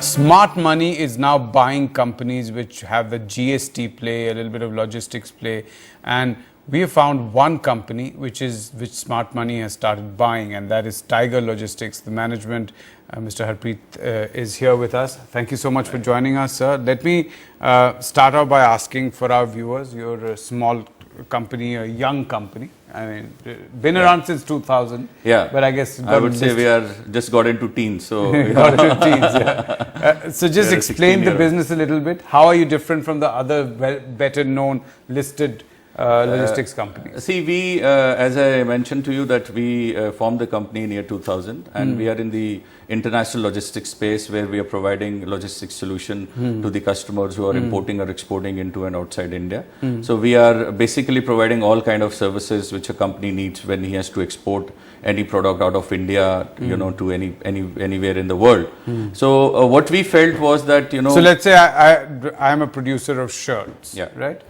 Smart money is now buying companies which have the GST play, a little bit of logistics play, and we have found one company which smart money has started buying, and that is Tiger Logistics. The management, Mr. Harpreet, is here with us. Thank you so much for joining us, sir. Let me start off by asking for our viewers, you're a small company, a young company. I mean, been around since 2000. Yeah. But I guess I would say we are just got into teens. So got into teens. Yeah. So just explain the business a little bit. How are you different from the other better known listed logistics companies? See, we, as I mentioned to you, that we formed the company in year 2000, and we are in the international logistics space where we are providing logistics solution to the customers who are importing or exporting into and outside India. So we are basically providing all kind of services which a company needs when he has to export any product out of India, you know, to anywhere in the world. So what we felt was that, you know. So let's say I am a producer of shirts, yeah, right?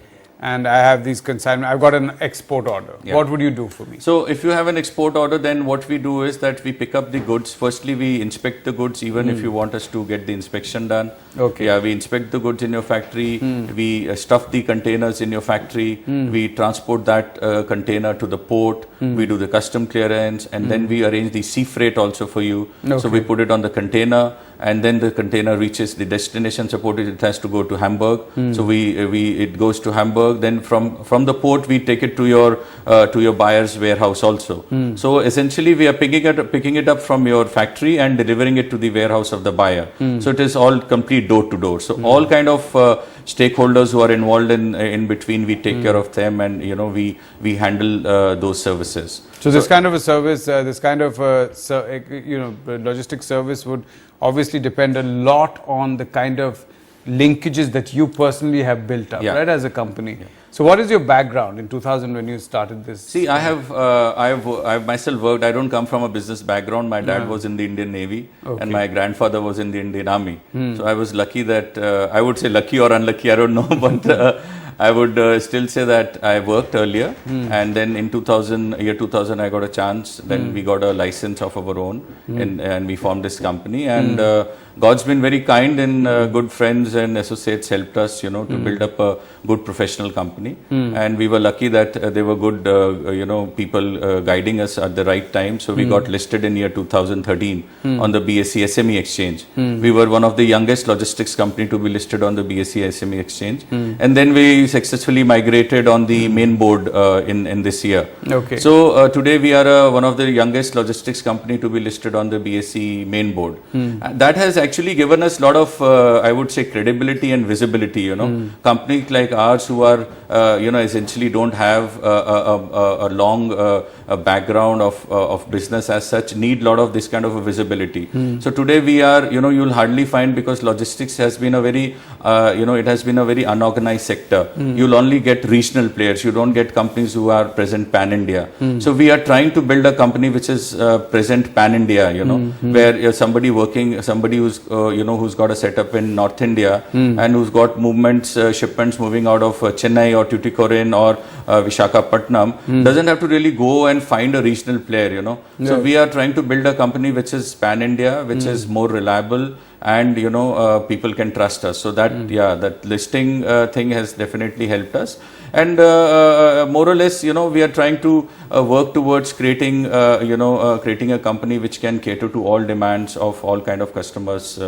And I have these consignment, I've got an export order. Yeah. What would you do for me? So if you have an export order, then what we do is that we pick up the goods. Firstly, we inspect the goods, even if you want us to get the inspection done. Okay. Yeah, we inspect the goods in your factory. We stuff the containers in your factory. We transport that container to the port. We do the custom clearance, and then we arrange the sea freight also for you. Okay. So we put it on the container, and then the container reaches the destination. Suppose it has to go to Hamburg. So it goes to Hamburg. Then from the port we take it to your buyer's warehouse also. So essentially we are picking it up from your factory and delivering it to the warehouse of the buyer. So it is all complete door to door. So all kind of stakeholders who are involved in between, we take care of them, and you know we handle those services. So this kind of a service, this kind of logistics service would obviously depend a lot on the kind of linkages that you personally have built up, right, as a company. Yeah. So what is your background in 2000 when you started this? See, I have myself worked. I don't come from a business background. My dad was in the Indian Navy, and my grandfather was in the Indian Army. So I was lucky that, I would say lucky or unlucky, I don't know, but I would still say that I worked earlier, and then in year 2000 I got a chance. Then we got a license of our own, and we formed this company, and God's been very kind, and good friends and associates helped us, you know, to build up a good professional company. And we were lucky that there were good, people guiding us at the right time. So we got listed in year 2013 on the BSE SME exchange. We were one of the youngest logistics company to be listed on the BSE SME exchange. And then we successfully migrated on the main board in this year. Okay. So today we are one of the youngest logistics company to be listed on the BSE main board. That has actually given us a lot of, I would say, credibility and visibility. You know, companies like ours who are, essentially don't have a long background of business as such, need a lot of this kind of a visibility. So today we are, you'll hardly find, because logistics has been a very, it has been a very unorganized sector. You'll only get regional players. You don't get companies who are present pan-India. So we are trying to build a company which is present pan-India, where somebody who's, who's got a setup in North India and who's got movements, shipments moving out of Chennai or Tuticorin or Visakhapatnam, doesn't have to really go and find a regional player, So we are trying to build a company which is pan-India, which is more reliable, and people can trust us. So that that listing thing has definitely helped us, and more or less, we are trying to work towards creating creating a company which can cater to all demands of all kind of customers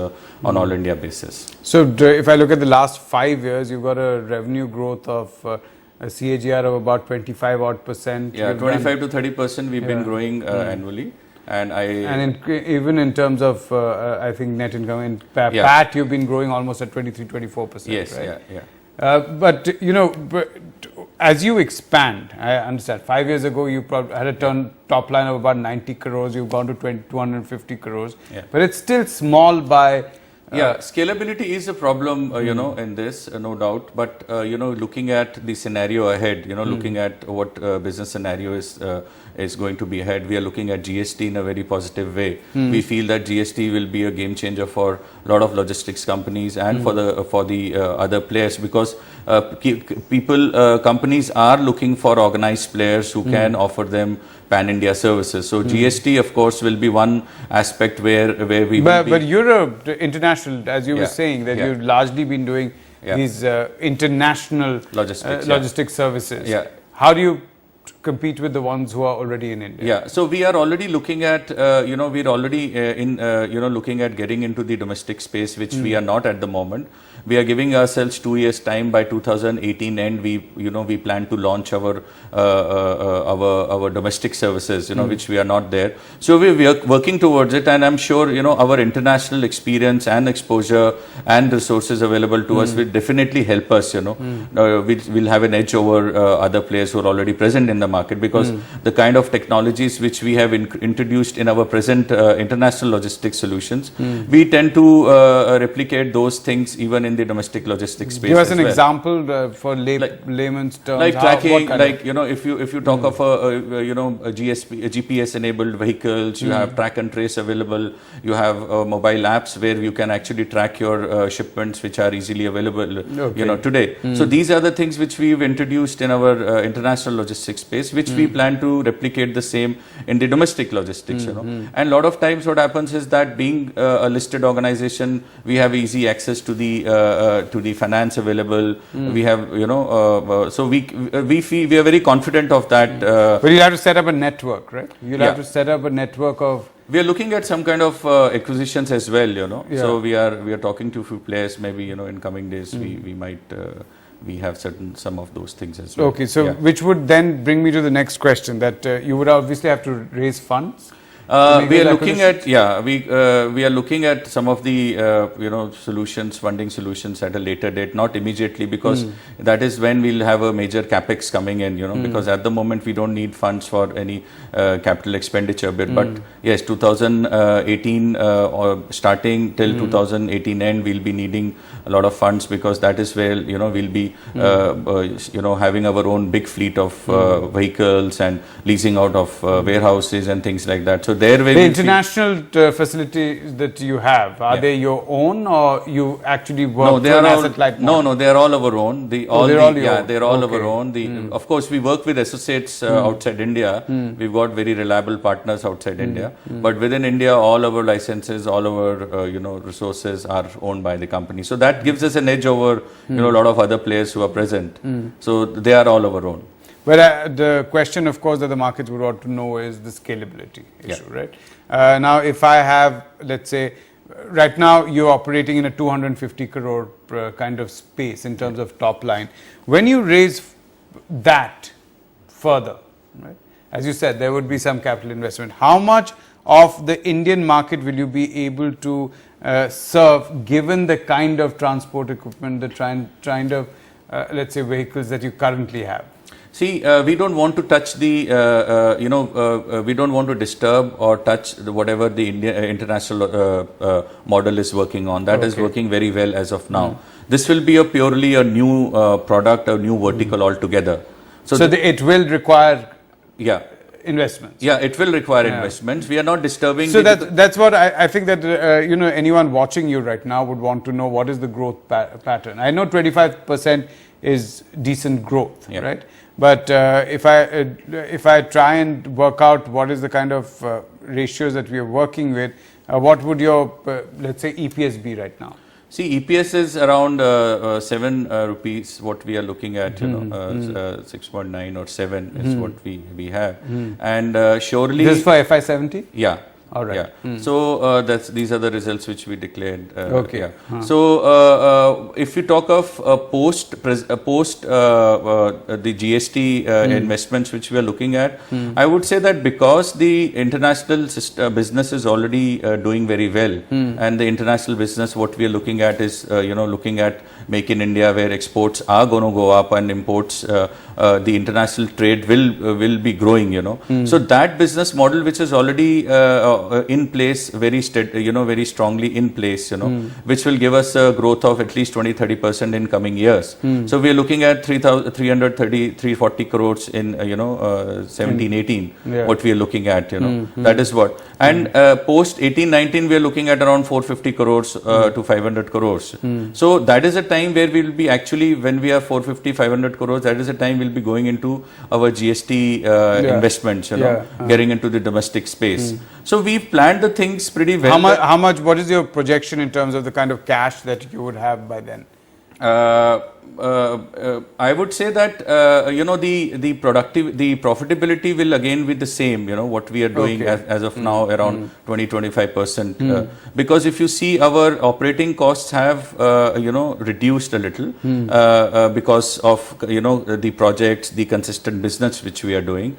on all India basis. So if I look at the last 5 years, you've got a revenue growth of a CAGR of about 25% Yeah, 25 to 30% we've been growing annually. And even in terms of, I think, net income, in PAT, you've been growing almost at 23-24%. Yes, right? yeah. But as you expand, I understand, 5 years ago you probably had a top line of about 90 crores, you've gone to 250 crores, but it's still small by... scalability is a problem, in this, no doubt. But, looking at the scenario ahead, looking at what business scenario is is going to be ahead. We are looking at GST in a very positive way. We feel that GST will be a game changer for a lot of logistics companies and for the other players, because companies are looking for organized players who can offer them pan-India services. So GST, of course, will be one aspect where we will be. But you're international, as you were saying, that you've largely been doing these international logistics services. Yeah. How do you compete with the ones who are already in India? Yeah, so we are already looking at, we're already looking at getting into the domestic space, which we are not at the moment. We are giving ourselves 2 years time. By 2018 end, we plan to launch our domestic services, which we are not there. So we are working towards it, and I'm sure, our international experience and exposure and resources available to us will definitely help us, we'll have an edge over other players who are already present in the market, because the kind of technologies which we have introduced in our present international logistics solutions, we tend to replicate those things even in the domestic logistics space. Give us an example for layman's terms. Like tracking, if you talk of a GPS enabled vehicles, you have track and trace available, you have mobile apps where you can actually track your shipments, which are easily available today. So these are the things which we've introduced in our international logistics space, which we plan to replicate the same in the domestic logistics. And a lot of times what happens is that, being a listed organization, we have easy access to the finance available. We have, so we feel we are very confident of that. But you'll have to set up a network, right? You'll have to set up a network of. We are looking at some kind of acquisitions as well, So we are talking to a few players. Maybe in coming days we might. We have some of those things as well. Okay, so which would then bring me to the next question, that you would obviously have to raise funds. We are looking at we are looking at some of the funding solutions at a later date, not immediately, because that is when we'll have a major capex coming in. Because at the moment we don't need funds for any capital expenditure. But yes, 2018 or starting till 2018 end, we'll be needing a lot of funds, because that is where we'll be having our own big fleet of vehicles and leasing out of warehouses and things like that. So the international facilities that you have, are they your own, or you actually work with an asset-light model? No, they are all our own. They're all our own. Of course, we work with associates outside India. We've got very reliable partners outside India. But within India, all our licenses, all our resources are owned by the company. So that gives us an edge over a lot of other players who are present. So they are all our own. But the question, of course, that the markets would want to know is the scalability issue, right? Now, if I have, let's say, right now you're operating in a 250 crore kind of space in terms of top line. When you raise that further, right? As you said, there would be some capital investment. How much of the Indian market will you be able to serve, given the kind of transport equipment, the kind of, let's say, vehicles that you currently have? See, we don't want to touch the, we don't want to disturb or touch whatever the international model is working on. That is working very well as of now. This will be purely a new product, a new vertical altogether. So it will require investments. Yeah, it will require investments. We are not disturbing. So that's what I think that anyone watching you right now would want to know. What is the growth pattern? I know 25% is decent growth, right? But if I try and work out what is the kind of ratios that we are working with, what would your let's say EPS be right now? See, EPS is around 7 rupees. What we are looking at, 6.9 or 7 is what we have, and surely this is for FY17. Yeah. All right. Yeah. So these are the results which we declared. So if you talk of post the GST investments which we are looking at, I would say that because the international business is already doing very well, and the international business, what we are looking at is looking at Make in India, where exports are going to go up and imports, the international trade will be growing, So that business model, which is already in place, very very strongly in place, which will give us a growth of at least 20-30% in coming years. So we are looking at 340 crores in 17-18, what we are looking at, that is what. And post 18-19, we are looking at around 450 crores to 500 crores. So that is a time where we will be actually, when we are 450-500 crores, that is a time we'll be going into our GST investments, getting into the domestic space. So we've planned the things pretty well. How much? What is your projection in terms of the kind of cash that you would have by then? I would say that the profitability will again be the same. What we are doing as of now, around 20-25%. Because if you see, our operating costs have reduced a little because of the projects, the consistent business which we are doing.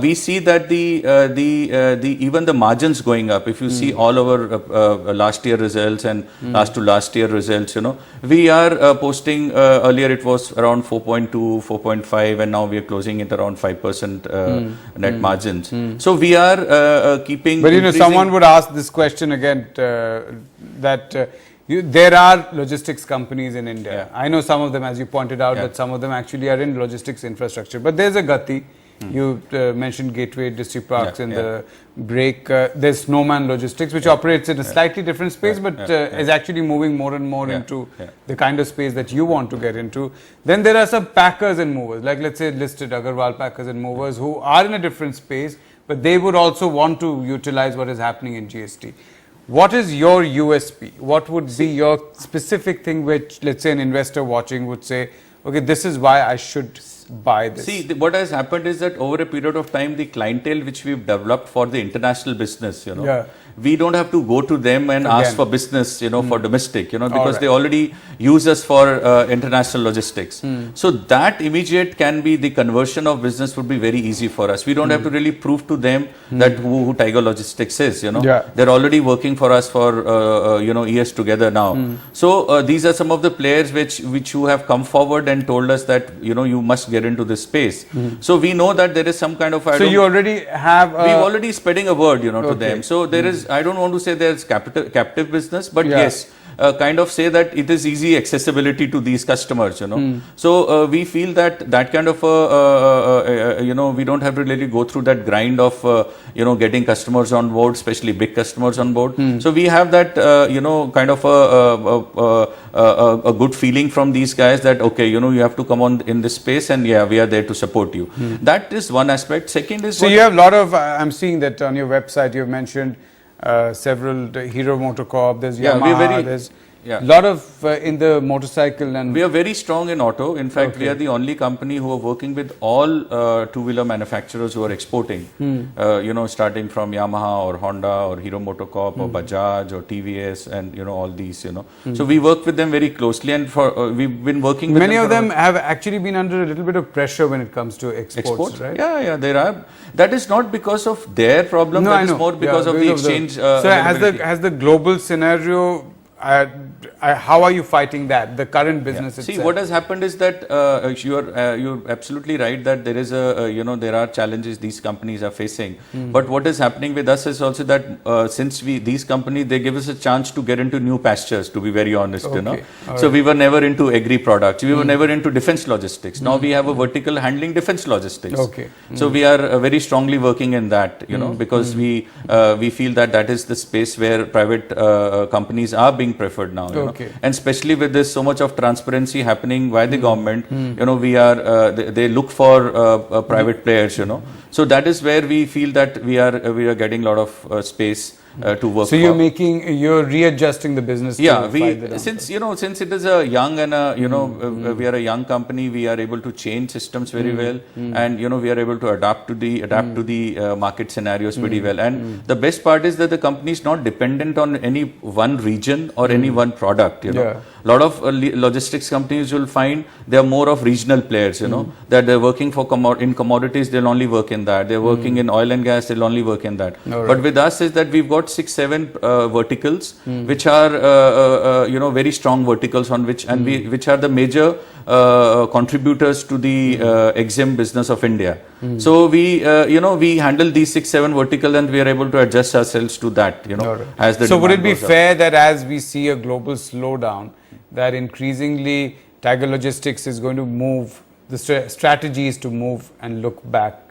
We see that even the margins going up. If you see all our last year results and last year results, we are posting. Earlier it was around 4.2, 4.5, and now we are closing it around 5% net margins. So we are keeping. But someone would ask this question again, that there are logistics companies in India. I know some of them, as you pointed out, that some of them actually are in logistics infrastructure. But there's a gati. You mentioned Gateway District Parks in the break. There's Snowman Logistics, which operates in a slightly different space, but is actually moving more and more into the kind of space that you want to get into. Then there are some packers and movers, like let's say listed Agarwal Packers and Movers, who are in a different space, but they would also want to utilize what is happening in GST. What is your USP? What would be your specific thing which, let's say, an investor watching would say, okay, this is why I should buy this? See, what has happened is that over a period of time, the clientele which we've developed for the international business, we don't have to go to them and ask for business, for domestic, because they already use us for international logistics. So that immediate can be the conversion of business would be very easy for us. We don't have to really prove to them that who Tiger Logistics is, They're already working for us for, years together now. So these are some of the players which who have come forward and told us that, you must get into this space. So we know that there is some kind of... So you already have... We've already spreading a word, to them. So there is, I don't want to say there's captive business, but yes, kind of say that it is easy accessibility to these customers, So we feel that kind of, we don't have to really go through that grind of, getting customers on board, especially big customers on board. So we have that, kind of a good feeling from these guys that, okay, you have to come on in this space, and we are there to support you. That is one aspect. Second is... So you have a lot of, I'm seeing that on your website, you've mentioned several, Hero MotoCorp, there's Yamaha, there's a lot of in the motorcycle, and we are very strong in auto. In fact, we are the only company who are working with all two-wheeler manufacturers who are exporting. Starting from Yamaha or Honda or Hero MotoCorp or Bajaj or TVS, and all these. So we work with them very closely, and we've been working with many of them have actually been under a little bit of pressure when it comes to exports, right? Yeah, there are. That is not because of their problem. That is more because of the exchange. So has the global scenario? How are you fighting that, the current business itself? See, what has happened is that you're absolutely right that there is there are challenges these companies are facing. But what is happening with us is also that since these companies, they give us a chance to get into new pastures, to be very honest, So we were never into agri products. We were never into defense logistics. Now we have a vertical handling defense logistics. So we are very strongly working in that, because we feel that is the space where private companies are being preferred now. And especially with this so much of transparency happening by the government, we are they look for private players, So that is where we feel that we are getting a lot of space to work. So you're readjusting the business. Yeah, since it is a young and we are a young company, we are able to change systems very well, and we are able to adapt to the market scenarios pretty well. And the best part is that the company is not dependent on any one region or any one product. A lot of logistics companies you'll find they are more of regional players, you know, that they're working for in commodities, they'll only work in that. They're working in oil and gas, they'll only work in that. But with us is that we've got 6, 7 verticals, which are, you know, very strong verticals on which, and which are the major contributors to the EXIM business of India. So we, you know, we handle these 6, 7 verticals and we are able to adjust ourselves to that, you know, as the So would it be goes up. fair that as we see a global slowdown, that increasingly Tiger Logistics is going to move, the strategy is to move and look back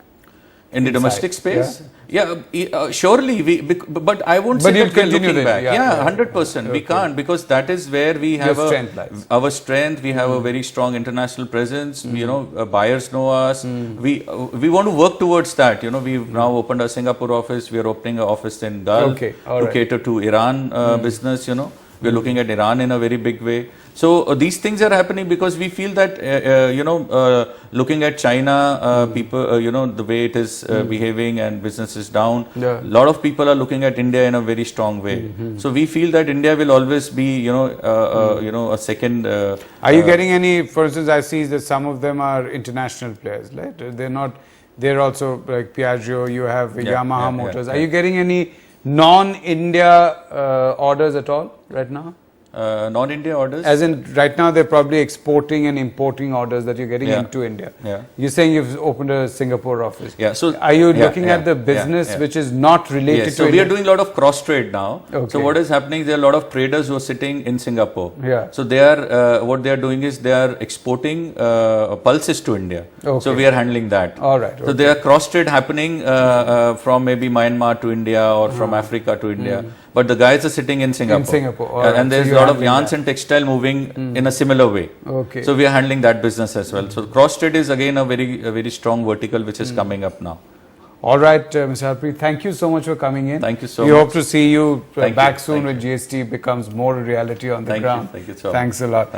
in the inside. domestic space? Surely, but I won't say you'll that we're continue looking there. back. 100%. We can't, because that is where we have our strength. We have a very strong international presence. You know, buyers know us. We want to work towards that. You know, we've now opened a Singapore office. We are opening an office in Gulf to cater to Iran business. You know, we're looking at Iran in a very big way. So these things are happening because we feel that, you know, looking at China, people, you know, the way it is behaving and business is down, a lot of people are looking at India in a very strong way. So we feel that India will always be, you know, a second. Are you getting any, for instance, I see that some of them are international players, right? They're not, they're also like Piaggio, you have Yamaha Motors. Are you getting any non-India orders at all right now? Non-India orders? As in, right now they're probably exporting and importing orders that you're getting into India. You're saying you've opened a Singapore office. So are you looking at the business which is not related to so India? we are doing a lot of cross trade now. So what is happening, there are a lot of traders who are sitting in Singapore. So they are, what they are doing is they are exporting pulses to India. So we are handling that. So there are cross trade happening from maybe Myanmar to India or from Africa to India. But the guys are sitting in Singapore. And there's a lot of yarns and textile moving in a similar way. So we are handling that business as well. So cross trade is again a very strong vertical which is coming up now. All right, Mr. Harpreet, thank you so much for coming in. Thank you so much. We hope to see you back soon when GST becomes more a reality on the ground. Thank you so much. Thanks a lot.